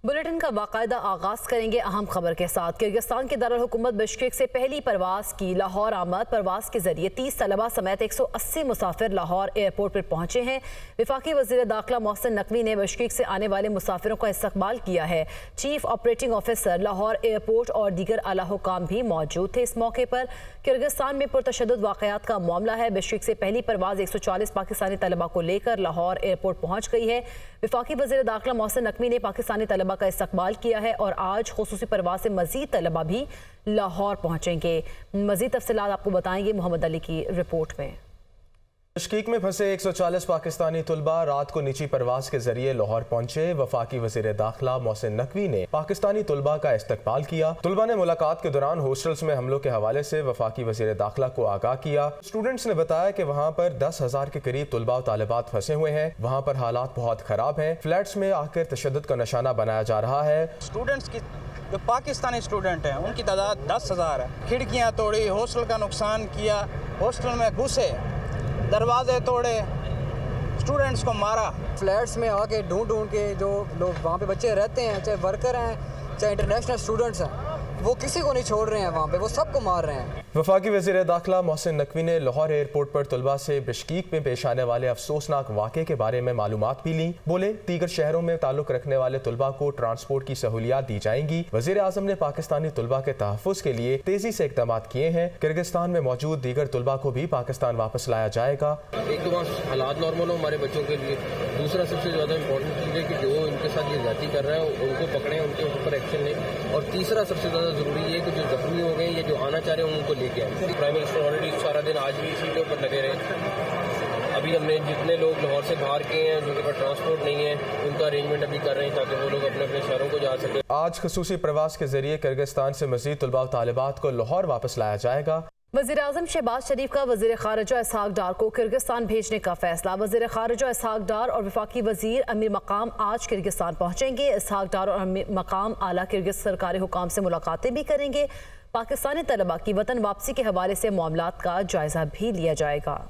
Bulletin का बाकायदा आगाज करेंगे अहम खबर के साथ। किर्गिस्तान के दारुल-हुकूमत बिश्केक से पहली परवाज की लाहौर आमद परवाज के जरिए 30 तलबा समेत 180 मुसाफिर लाहौर एयरपोर्ट पर पहुंचे हैं। वफाकी वज़ीर दाखिला मोहसिन नकवी ने बिश्केक से आने वाले मुसाफिरों का इस्तकबाल किया है। Chief operating officer Lahore airport और दीगर आला हुकाम भी मौजूद थे। इस मौके पर किर्गिस्तान में पुरतशद्दुद वाक़यात का मामला है। बिश्केक से पहली परवाज 140 पाकिस्तानी तलबा को लेकर लाहौर एयरपोर्ट पहुंच गई है। वफाकी वज़ीर दाखिला मोहसिन नकवी ने पाकिस्तानी तलबा का इस्तकबाल किया है और आज खुसूसी परवाज़ से मज़ीद तलबा भी लाहौर पहुंचेंगे। मज़ीद तफसीलात आपको बताएंगे मोहम्मद अली की रिपोर्ट में। बिश्केक में फंसे 140 पाकिस्तानी तुलबा रात को निजी परवाज के जरिए लाहौर पहुंचे। वफाकी वज़ीर दाखिला मोहसिन नकवी ने पाकिस्तानी तुलबा का इस्तकबाल किया। तुलबा ने मुलाकात के दौरान हॉस्टल्स में हमलों के हवाले से वफाकी वज़ीर दाखिला को आगाह किया। स्टूडेंट्स ने बताया कि वहाँ पर 10,000 के करीब तुलबा और तालिबात फंसे हुए हैं। वहाँ पर हालात बहुत खराब हैं। फ्लैट्स में आकर तशद्दुद का निशाना बनाया जा रहा है। स्टूडेंट्स की जो पाकिस्तानी स्टूडेंट हैं उनकी तादाद 10,000 है। खिड़कियाँ तोड़ी, हॉस्टल का नुकसान किया, हॉस्टल में घुसे, दरवाजे तोड़े, स्टूडेंट्स को मारा। फ्लैट्स में आके ढूंढ के जो लोग वहाँ पे बच्चे रहते हैं, चाहे वर्कर हैं चाहे इंटरनेशनल स्टूडेंट्स हैं, वो किसी को नहीं छोड़ रहे हैं। वहाँ पे वो सबको मार रहे हैं। वफाकी वज़ीर दाखिला मोहसिन नकवी ने लाहौर एयरपोर्ट पर तुलबा से बिश्केक में पेश आने वाले अफसोसनाक वाक़े के बारे में मालूमात भी ली। बोले दीगर शहरों में ताल्लुक रखने वाले तुलबा को ट्रांसपोर्ट की सहूलियात दी जाएंगी। वज़ीर आज़म ने पाकिस्तानी तुलबा के तहफ़्फ़ुज़ के लिए तेजी से इक़दाम किए हैं। किर्गिस्तान में मौजूद दीगर तुलबा को भी पाकिस्तान वापस लाया जाएगा। एक तो हालात नॉर्मल हो हमारे बच्चों के लिए। दूसरा सबसे ज़्यादा इम्पोर्टेंट चीज़ है कि जो इनके साथ ये जाती कर रहा है उनको पकड़ें, उनके ऊपर एक्शन लें। और तीसरा सबसे ज़्यादा ज़रूरी है कि जो जख्मी हो गए या जो आना चाह रहे हैं उनको लेके आए। प्राइम मिनिस्टर ऑलरेडी सारा दिन आज भी इसी के ऊपर लगे रहे। अभी हमने जितने लोग लाहौर से बाहर के हैं जिनके पास ट्रांसपोर्ट नहीं है उनका अरेंजमेंट अभी कर रहे हैं ताकि वो लोग अपने अपने शहरों को जा सकें। आज खसूसी प्रवास के जरिए किर्गिस्तान से मज़ीद तुलबा और तालिबात को लाहौर वापस लाया जाएगा। वज़ीर आज़म शहबाज शरीफ का वज़ीर ख़ारिजा इसहाक डार को किर्गिस्तान भेजने का फैसला। वज़ीर ख़ारिजा इसहाक डार और वफाकी वज़ीर अमीर मकाम आज किर्गिस्तान पहुँचेंगे। इसहाक डार और अमीर मकाम आला किर्गिज़ सरकारी हुकाम से मुलाकातें भी करेंगे। पाकिस्तानी तलबा की वतन वापसी के हवाले से मामलात का जायजा भी लिया जाएगा।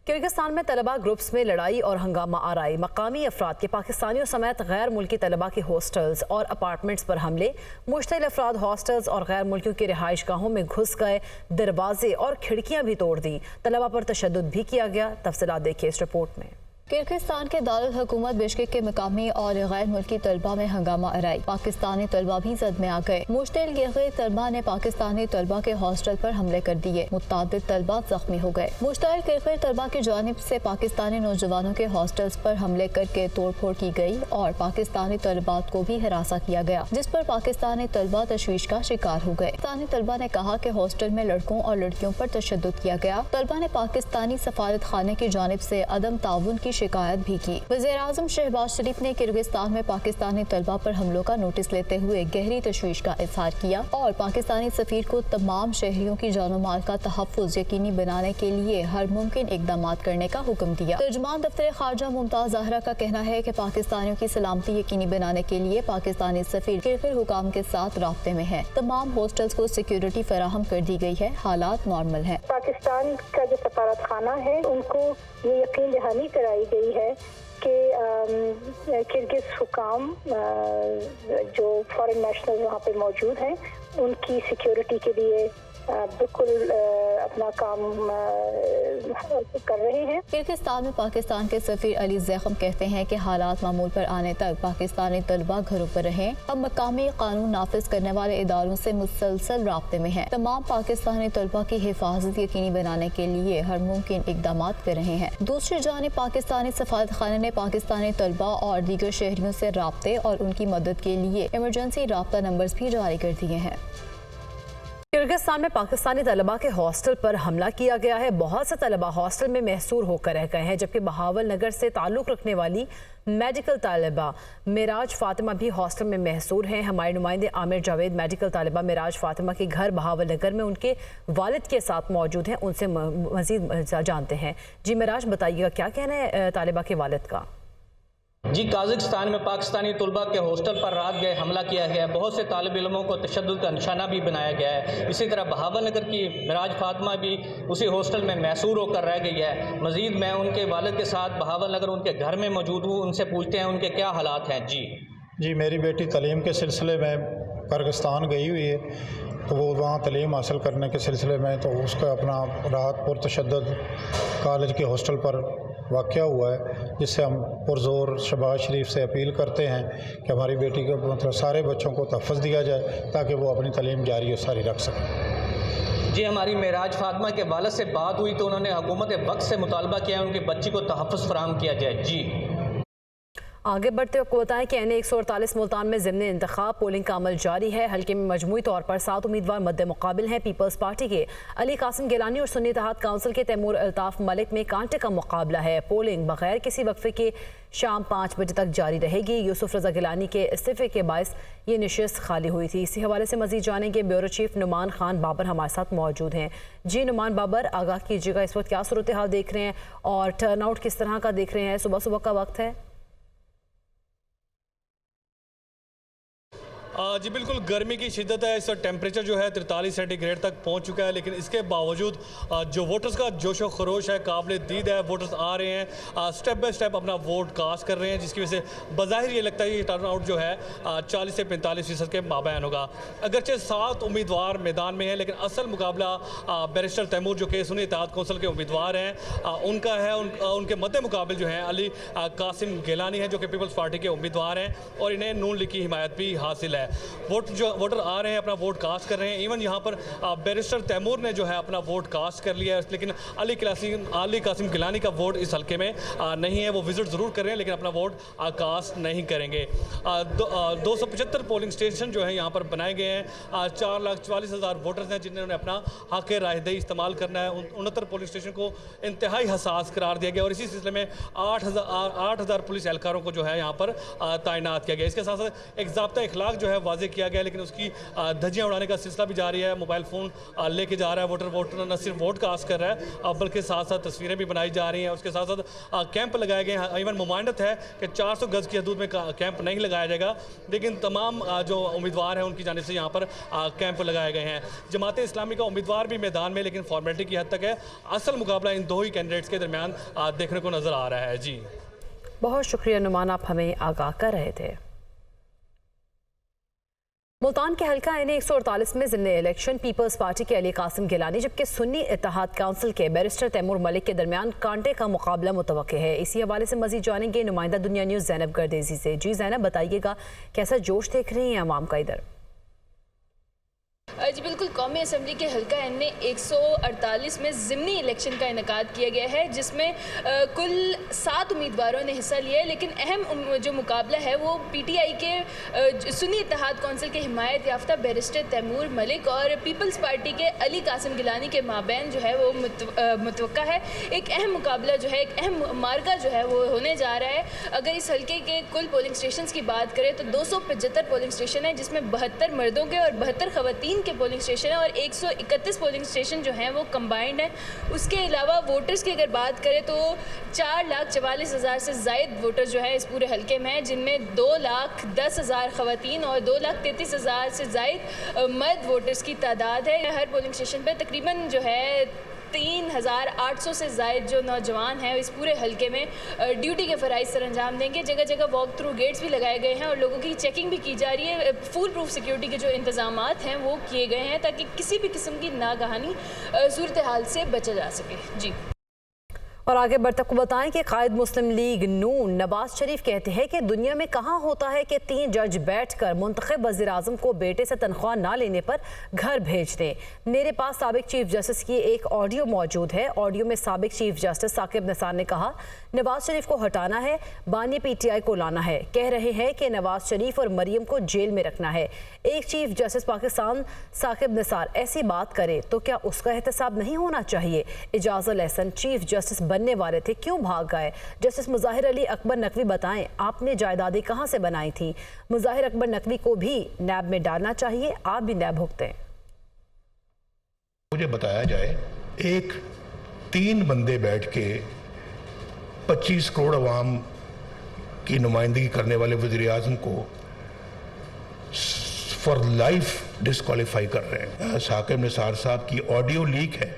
किर्गिस्तान में तलबा ग्रुप्स में लड़ाई और हंगामा आराई। मकामी अफराद के पाकिस्तानियों समेत गैर मुल्की तलबा के हॉस्टल्स और अपार्टमेंट्स पर हमले। मुश्तिल अफराद हॉस्टल्स और गैर मुल्कियों की रिहाइश गाहों में घुस गए, दरवाजे और खिड़कियां भी तोड़ दी। तलबा पर तशद्दुद भी किया गया। तफसीलात देखिए इस रिपोर्ट में। किर्गिस्तान के दारुल हुकूमत बिश्केक के मकामी और गैर मुल्की तलबा में हंगामा आराई। पाकिस्तानी तलबा भी जद में आ गए। मुश्तिल किर्गिज़ तलबा ने पाकिस्तानी तलबा के हॉस्टल पर हमले कर दिए। मुतादिद तलबा जख्मी हो गए। मुश्तिल किर्गिज़ तलबा की जानिब से पाकिस्तानी नौजवानों के हॉस्टल्स पर हमले करके तोड़ फोड़ की गई और पाकिस्तानी तलबात को भी हिरासा किया गया, जिस पर पाकिस्तानी तलबा तशवीश का शिकार हो गए। पाकिस्तानी तलबा ने कहा कि हॉस्टल में लड़कों और लड़कियों पर तशद्दुद किया गया। तलबा ने पाकिस्तानी सफारत खाने की जानिब से अदम ताउन की शिकायत भी की। वज़ीर आज़म शहबाज शरीफ ने किर्गिस्तान में पाकिस्तानी तलबा पर हमलों का नोटिस लेते हुए गहरी तशवीश का इजहार किया और पाकिस्तानी सफीर को तमाम शहरियों की जानो माल का तहफ़्फ़ुज़ यकीनी बनाने के लिए हर मुमकिन इक़दाम करने का हुक्म दिया। तर्जुमान दफ्तर ख़ारजा मुमताज़ ज़ाहरा का कहना है कि पाकिस्तानियों की सलामती यकीनी बनाने के लिए पाकिस्तानी सफीर किर्गिज़ हुकाम के साथ राब्ते में है। तमाम हॉस्टल्स को सिक्योरिटी फराहम कर दी गई है। हालात नॉर्मल है। पाकिस्तान का जो सफारत खाना है उनको ये यकीन दहानी कराई गई है कि किर्गिज़ हुकाम जो फॉरेन नेशनल वहाँ पे मौजूद हैं उनकी सिक्योरिटी के लिए बिल्कुल अपना काम कर रहे हैं। किर्गिस्तान में पाकिस्तान के सफीर अली ज़ैख़म कहते हैं कि हालात मामूल पर आने तक पाकिस्तानी तलबा घरों पर रहें। हम मकामी कानून नाफिज करने वाले इदारों से मुसलसल राब्ते में हैं। तमाम पाकिस्तानी तलबा की हिफाजत यकीनी बनाने के लिए हर मुमकिन इक़दाम कर रहे हैं। दूसरी जानिब पाकिस्तानी सफारत खाने ने पाकिस्तानी तलबा और दीगर शहरियों से राब्ते और उनकी मदद के लिए इमरजेंसी राब्ता नंबर्स भी जारी कर दिए हैं। किर्गिस्तान में पाकिस्तानी तलबा के हॉस्टल पर हमला किया गया है। बहुत से तलबा हॉस्टल में महसूर होकर रह गए हैं, जबकि बहावल नगर से ताल्लुक़ रखने वाली मेडिकल तालिबा मिराज फातिमा भी हॉस्टल में महसूर हैं। हमारे नुमाइंदे आमिर जावेद मेडिकल तालिबा मिराज फातिमा के घर बहावल नगर में उनके वालिद के साथ मौजूद हैं। उनसे मज़ीद जानते हैं। जी मिराज, बताइएगा क्या कहना है तालिबा के वालिद का? جی قازقستان میں پاکستانی طلبہ کے ہاسٹل پر رات گئے حملہ کیا گیا ہے، بہت سے طالب علموں کو تشدد کا نشانہ بھی بنایا گیا ہے۔ اسی طرح بہاول نگر کی معراج فاطمہ بھی اسی ہاسٹل میں محصور ہو کر رہ گئی ہے۔ مزید میں ان کے والد کے ساتھ بہاول نگر ان کے گھر میں موجود ہوں، ان سے پوچھتے ہیں ان کے کیا حالات ہیں۔ جی میری بیٹی تعلیم کے سلسلے میں قازقستان گئی ہوئی ہے، تو وہ وہاں تعلیم حاصل کرنے کے سلسلے میں تو اس کا اپنا رات پرتشدد کالج کے ہاسٹل پر واقعہ ہوا ہے، جس سے ہم پرزور شہباز شریف سے اپیل کرتے ہیں کہ ہماری بیٹی کو مطلب سارے بچوں کو تحفظ دیا جائے تاکہ وہ اپنی تعلیم جاری و ساری رکھ سکیں۔ جی ہماری معراج فاطمہ کے والد سے بات ہوئی تو انہوں نے حکومت وقت سے مطالبہ کیا ان کی بچی کو تحفظ فراہم کیا جائے۔ جی آگے بڑھتے آپ کو بتائیں کہ N148 ملتان میں ضمن انتخاب پولنگ کا عمل جاری ہے۔ حلقے میں مجموعی طور پر 7 امیدوار مد مقابل ہیں۔ پیپلز پارٹی کے علی قاسم گیلانی اور سنی اتحاد کونسل کے تیمور الطاف ملک میں کانٹے کا مقابلہ ہے۔ پولنگ بغیر کسی وقفے کے شام 5 بجے تک جاری رہے گی۔ یوسف رضا گیلانی کے استعفے کے باعث یہ نشست خالی ہوئی تھی۔ اسی حوالے سے مزید جانیں گے بیورو چیف نعمان خان بابر ہمارے ساتھ موجود ہیں۔ جی نعمان بابر، آگاہ کیجیے گا اس وقت کیا صورتحال دیکھ رہے ہیں اور ٹرن آؤٹ کس طرح کا دیکھ رہے ہیں؟ صبح کا وقت ہے۔ جی بالکل گرمی کی شدت ہے، اس وقت ٹیمپریچر جو ہے 43 سینٹی گریڈ تک پہنچ چکا ہے، لیکن اس کے باوجود جو ووٹرز کا جوش و خروش ہے قابل دید ہے۔ ووٹرز آ رہے ہیں، سٹیپ بائی سٹیپ اپنا ووٹ کاسٹ کر رہے ہیں، جس کی وجہ سے بظاہر یہ لگتا ہے کہ ٹرن آؤٹ جو ہے 40 سے 45% کے مابین ہوگا۔ اگرچہ 7 امیدوار میدان میں ہیں، لیکن اصل مقابلہ بیرسٹر تیمور جو کہ سنی اتحاد کونسل کے امیدوار ہیں ان کا ہے۔ ان کے مد مقابل جو ہیں علی قاسم گیلانی ہیں جو کہ پیپلز پارٹی کے امیدوار ہیں، اور انہیں نون لیگ کی حمایت بھی حاصل ہے۔ ووٹر آ رہے ہیں، اپنا ووٹ کاسٹ کر رہے ہیں۔ ایون یہاں پر بیرسٹر تیمور نے جو ہے اپنا ووٹ کاسٹ کر لیا ہے، لیکن علی قاسم گیلانی کا ووٹ اس حلقے میں نہیں ہے۔ وہ وزٹ ضرور کر رہے ہیں لیکن اپنا ووٹ کاسٹ نہیں کریں گے۔ 275 پولنگ سٹیشن جو ہیں یہاں پر بنائے گئے ہیں۔ 4,44,000 ووٹرز ہیں جنہوں نے اپنا حق رائے دہی استعمال کرنا ہے۔ 69 پولنگ سٹیشن کو انتہائی حساس قرار دیا گیا اور اسی سلسلے میں 8,000 پولیس اہلکاروں کو جو ہے یہاں پر تعینات کیا گیا۔ اس کے ساتھ ساتھ ایک ضابطہ اخلاق جو ہے واضح کیا گیا، لیکن اس کی دھجیاں اڑانے کا سلسلہ بھی جاری ہے۔ موبائل فون لے کے جا رہا ہے ووٹر نہ صرف ووٹ کاسٹ کر رہا ہے بلکہ ساتھ ساتھ تصویریں بھی بنائی جا رہی ہیں۔ اس کے ساتھ ساتھ کیمپ لگائے گئے ہیں۔ ایون ممانعت ہے کہ 400 گز کی حدود میں کیمپ نہیں لگایا جائے گا، لیکن تمام جو امیدوار ہیں ان کی جانب سے یہاں پر کیمپ لگائے گئے ہیں۔ جماعت اسلامی کا امیدوار بھی میدان میں، لیکن فارمیلٹی کی حد تک ہے۔ اصل مقابلہ ان دو ہی کینڈیڈیٹس کے درمیان دیکھنے کو نظر آ رہا ہے۔ جی بہت شکریہ نعمان، آپ ہمیں آگاہ کر رہے تھے۔ ملتان کے حلقہ N148 میں ضمن الیکشن پیپلز پارٹی کے علی قاسم گیلانی جبکہ سنی اتحاد کونسل کے بیرسٹر تیمور ملک کے درمیان کانٹے کا مقابلہ متوقع ہے۔ اسی حوالے سے مزید جانیں گے نمائندہ دنیا نیوز زینب گردیزی سے۔ جی زینب، بتائیے گا کیسا جوش دیکھ رہی ہیں عوام کا ادھر؟ جی بالکل، قومی اسمبلی کے حلقہ N148 میں ضمنی الیکشن کا انعقاد کیا گیا ہے، جس میں کل 7 امیدواروں نے حصہ لیا ہے، لیکن اہم جو مقابلہ ہے وہ پی ٹی آئی کے سنی اتحاد کونسل کے حمایت یافتہ بیرسٹر تیمور ملک اور پیپلز پارٹی کے علی قاسم گیلانی کے مابین جو ہے وہ متوقع ہے۔ ایک اہم مقابلہ جو ہے، ایک اہم مارکہ جو ہے وہ ہونے جا رہا ہے۔ اگر اس حلقے کے کل پولنگ سٹیشنز کی بات کریں تو 275 پولنگ سٹیشن ہیں، جس میں 72 مردوں کے اور 72 خواتین کے پولنگ سٹیشن ہیں اور 131 پولنگ سٹیشن جو ہیں وہ کمبائنڈ ہیں۔ اس کے علاوہ ووٹرز کی اگر بات کریں تو 4,44,000 سے زائد ووٹر جو ہے اس پورے حلقے میں ہیں، جن میں 2,10,000 خواتین اور 2,33,000 سے زائد مرد ووٹرز کی تعداد ہے۔ ہر پولنگ سٹیشن پہ تقریباً جو ہے 3,800 سے زائد جو نوجوان ہیں اس پورے حلقے میں ڈیوٹی کے فرائض سر انجام دیں گے۔ جگہ جگہ واک تھرو گیٹس بھی لگائے گئے ہیں اور لوگوں کی چیکنگ بھی کی جا رہی ہے۔ فول پروف سیکیورٹی کے جو انتظامات ہیں وہ کیے گئے ہیں تاکہ کسی بھی قسم کی ناگہانی صورتحال سے بچا جا سکے۔ جی اور آگے بڑھتے کو بتائیں کہ قائد مسلم لیگ نون نواز شریف کہتے ہیں کہ دنیا میں کہاں ہوتا ہے کہ 3 جج بیٹھ کر منتخب وزیر اعظم کو بیٹے سے تنخواہ نہ لینے پر گھر بھیج دیں۔ میرے پاس سابق چیف جسٹس کی ایک آڈیو موجود ہے۔ آڈیو میں سابق چیف جسٹس ثاقب نثار نے کہا نواز شریف کو ہٹانا ہے، بانی پی ٹی آئی کو لانا ہے۔ کہہ رہے ہیں کہ نواز شریف اور مریم کو جیل میں رکھنا ہے۔ ایک چیف جسٹس پاکستان ثاقب نثار ایسی بات کرے تو کیا اس کا احتساب نہیں ہونا چاہیے؟ اعجاز الحسن چیف جسٹس بننے والے تھے، کیوں بھاگ گئے؟ جسٹس مظاہر علی اکبر نقوی بتائیں آپ نے جائیدادیں کہاں سے بنائی تھی؟ مظاہر اکبر نقوی کو بھی نیب میں ڈالنا چاہیے، آپ بھی نیب بھگتے ہیں۔ مجھے بتایا جائے 3 بندے بیٹھ کے 25 کروڑ عوام की नुमाइंदगी करने वाले वज़ीर आज़म को फॉर लाइफ डिस्क्वालीफाई कर रहे हैं। साकिब निसार साहब की ऑडियो लीक है,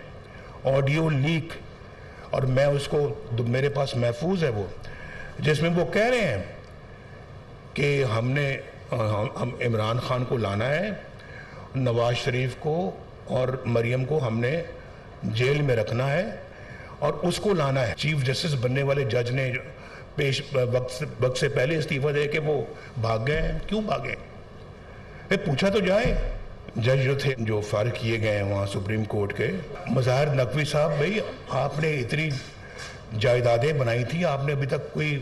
ऑडियो लीक, और मैं उसको मेरे पास महफूज है वो, जिसमें वो कह रहे हैं कि हम इमरान खान को लाना है, नवाज शरीफ को और मरियम को हमने जेल में रखना है और उसको लाना है। चीफ जस्टिस बनने वाले जज ने वक्त से पहले इस्तीफा दे के वो भाग गए हैं। क्यों भागे? पूछा तो जाए। जज जो थे, जो फारिग किए गए हैं वहाँ सुप्रीम कोर्ट के, मज़ाहिर नकवी साहब, भाई आपने इतनी जायदादें बनाई थी, आपने अभी तक कोई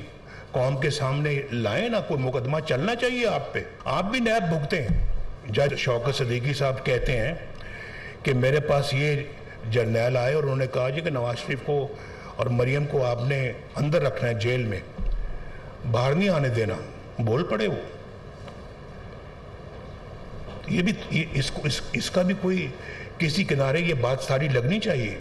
कौम के सामने लाए ना, कोई मुकदमा चलना चाहिए आप पे, आप भी नैब भुगते हैं। जज शौकत सदीकी साहब कहते हैं कि मेरे पास ये जर्नैल आए और उन्होंने कहा जी कि नवाज शरीफ को और मरियम को आपने अंदर रखना है, जेल में, बाहर नहीं आने देना। बोल पड़े वो। ये भी इसका भी कोई किसी किनारे ये बात सारी लगनी चाहिए।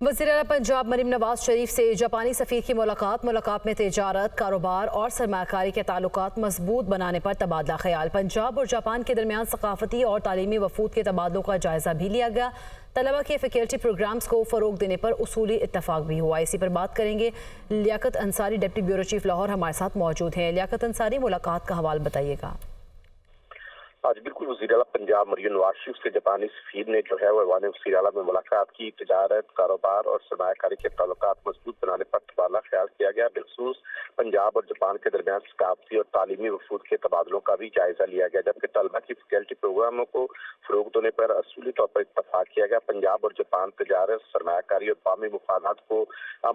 वज़ीर आला पंजाब मरीम नवाज शरीफ से जापानी सफ़ीर की मुलाकात में तिजारत, कारोबार और सरमायाकारी के ताल्लुकात मजबूत बनाने पर तबादला ख्याल। पंजाब और जापान के दरमियान सकाफती और तालीमी वफूद के तबादलों का जायजा भी लिया गया। तलबा के फैकल्टी प्रोग्राम्स को फ़रोग देने पर उसूली इत्तफाक भी हुआ। इसी पर बात करेंगे। Liaquat Ansari, deputy bureau chief Lahore, हमारे साथ मौजूद हैं। लियाकत अंसारी, मुलाकात का हवाला बताइएगा। आज बिल्कुल वज़ीर आला पंजाब मरीम नवाज शरीफ से जापानी सफ़ीर ने जो है वो ऐवान वज़ीर आला में मुलाकात की। तिजारत, कारोबार और सरमायाकारी के ताल्लुकात मजबूत बनाने पर तबादला ख्याल किया गया। बिलखसूस पंजाब और जापान के दरमियान सकाफती और तालीमी वफूद के तबादलों का भी जायजा लिया गया, जबकि तलबा की फैकल्टी प्रोग्रामों को फ़रोग देने पर असूली तौर पर इत्तफाक किया गया। पंजाब और जापान तिजारत, सरमायाकारी और बामी मुफादात को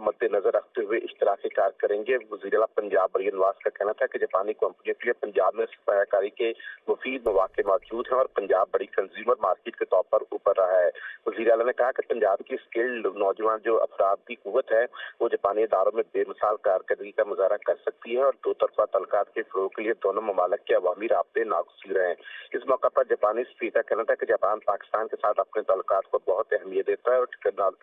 मद्देनजर रखते हुए इश्तराकी कार करेंगे। वज़ीर आला पंजाब मरीम नवाज का कहना था कि जापानी कंपनियों के लिए पंजाब में सरमायाकारी के मुफीद मौके मौजूद हैं और पंजाब बड़ी कंज्यूमर मार्केट के तौर पर ऊपर रहा है। वज़ीर आला ने कहा कि पंजाब की स्किल्ड नौजवान जो अफराद की कुव्वत है वो जापानी इदारों में बेमिसाल कारकर्दगी का मुजाहरा कर सकती है और दो तरफा तल्लुकात के फ़रोग़ के लिए दोनों ममालिक के अवामी राब्ते नागज़ीर हैं। इस मौका पर जापानी सफ़ीर का कहना था कि जापान पाकिस्तान के साथ अपने तल्लुकात को बहुत अहमियत देता है और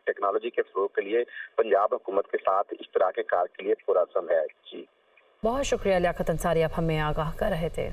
टेक्नोलॉजी के फ़रोग़ के लिए पंजाब हुकूमत के साथ इश्तराके कार के लिए पुरअज़्म है। जी, बहुत शुक्रिया लियाकत अंसारी, आप हमें आगाह कर रहे थे।